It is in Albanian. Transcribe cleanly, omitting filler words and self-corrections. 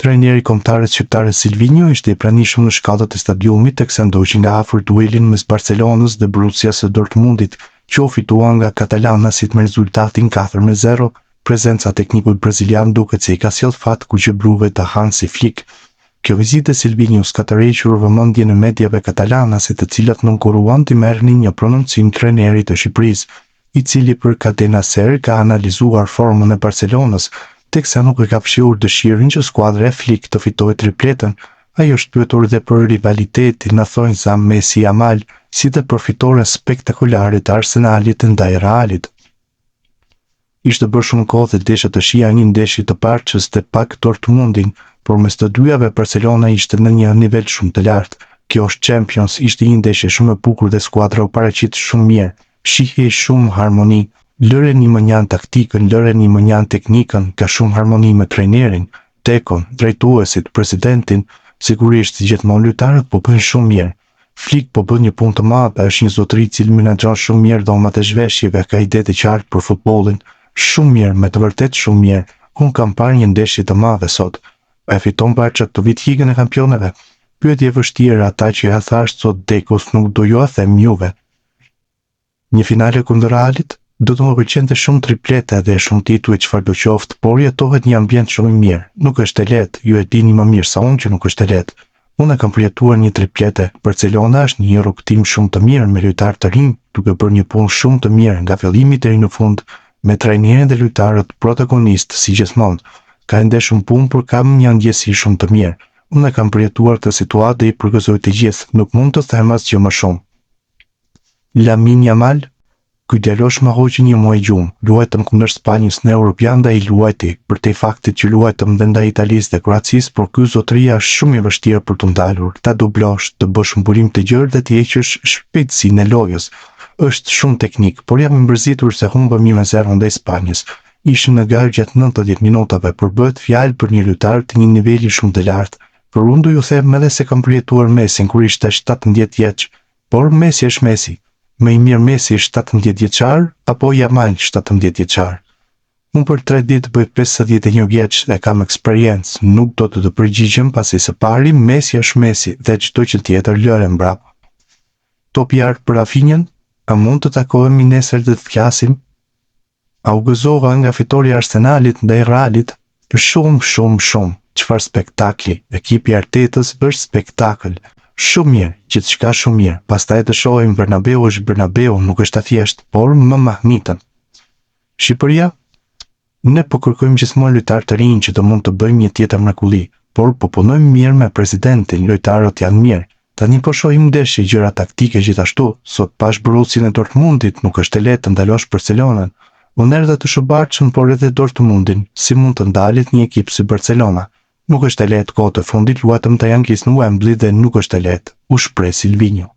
Trajneri kombëtarës shqiptare Silvinho ishte i pranishëm në shkallët e stadiumit teksa ndoqi nga afër duelin mes Barcelonës dhe Borussias së Dortmundit, që u fitua nga katalanasit me rezultatin 4-0. Prezenca e teknikut brazilian duket se i ka sjellë fat kuqebruve të Hansi Flick. Kjo vizitë e Silvinhos ka tërhequr vëmendjen e mediave katalanase, të cilat nënkuruan të merrnin një prononcim trajnerit të Shqipërisë, i cili për Cadena Ser ka analizuar formën e Barcelonës, teksa nuk e ka fshirë dëshirën që skuadra e Flick të fitojë tripletën. Ai është pyetur dhe për rivalitetin në thonjza Messi-Yamal, si dhe për fitoren spektakolare të Arsenalit ndaj Realit. Ishte bërë shumë kohë dhe desha të shija një ndeshje të parçës të pak Dortmundin, por mes të dyjave Barcelona ishte në një nivel shumë të lartë. Kjo është Champions, ishte një ndeshje shumë e bukur dhe skuadra u paraqit shumë mirë. Shihej shumë harmoni. Lëre një mënjan taktikën, lëre një mënjan teknikën, ka shumë harmoni me trajnerin, tekon, drejtuesit, presidentin, sigurisht gjithmonë lojtarët po bëjnë shumë mirë. Flick po bën një punë të madhe, është një zotëri i cili menaxhon shumë mirë dhomat e zhveshjeve, ka ide të qartë për futbollin, shumë mirë, me të vërtetë shumë mirë. Unë kam parë një ndeshje të madhe sot. A e fiton Barça këtë vit Ligën e Kampionëve? Pyetje e vështirë, ata që ja thash sot Dekos nuk do ju a them juve. Një finale kundër Realit? Do të më pëlqente shumë triplete dhe shumë tituj çfarë do qoftë, por jetohet një ambient shumë i mirë. Nuk është e lehtë, ju e dini më mirë sa unë që nuk është e lehtë. Unë kam përjetuar një triplete. Barcelona është një rrugtim shumë të mirë me lojtarë të rinj, duke bërë një punë shumë të mirë nga fillimi deri në fund, me trajnerin dhe lojtarët protagonistë si gjithmonë. Ka ende shumë punë, por kam një ndjesi shumë të mirë. Unë kam përjetuar këtë situatë dhe i përgëzoj të gjithë, nuk mund të them asgjë më shumë. Lamine Yamal, ky djalosh më hoqi një muaj gjumë, luajtëm kundër Spanjës në Europian dhe i luajti, për te faktit që luajtëm dhe ndaj Italisë dhe Kroacisë, por ky zotëria është shumë i vështirë për të ndalur. Ta dublosh, të bësh mbulim të gjerë dhe të heqësh shpejtësinë e lojës. Është shumë teknik, por jam i mbërzitur se humbëm 1-0 ndaj Spanjës. Ishim në garë gjatë 90 minutave, por bëhet fjalë për një lojtar të një niveli shumë të lartë. Por unë do ju them edhe se kam përjetuar Messin kur ishte 17 vjeç, por Messi është Messi. Më i mirë Messi 17 vjeçar apo Yamal 17 vjeçar? Unë për 3 ditë bëj 51 vjeç dhe kam eksperiencë, nuk do të përgjigjem pasi së pari Messi është Messi dhe çdo që tjetër lëre mbrapa. Top i ark për Rafinhën, a mund të takohemi nesër dhe të flasim? A u gëzova nga fitoria e Arsenalit ndaj Realit? Shumë. Çfarë spektakli, ekipi i Artetës është spektakël. Shumë mirë, gjithçka shumë mirë. Pastaj të shohim Bernabeu është Bernabeu, nuk është thjesht, por më mahnitën. Shqipëria? Ne po kërkojmë gjithmonë lojtarë të rinj që të mund të bëjmë një tjetër mrekulli, por po punojmë mirë me presidentin, lojtarët janë mirë. Tani po shohim ndeshje gjëra taktike gjithashtu. Sot pash Borussin e Dortmundit, nuk është e lehtë të ndalosh Barcelonën. Unë erdha të shoh por edhe Dortmundin, si mund të ndalet një ekip si Barcelona. Nuk është e lehtë, kohët e fundit luajtëm të Yankees në Wembley dhe nuk është e lehtë, u shpreh Silvinho.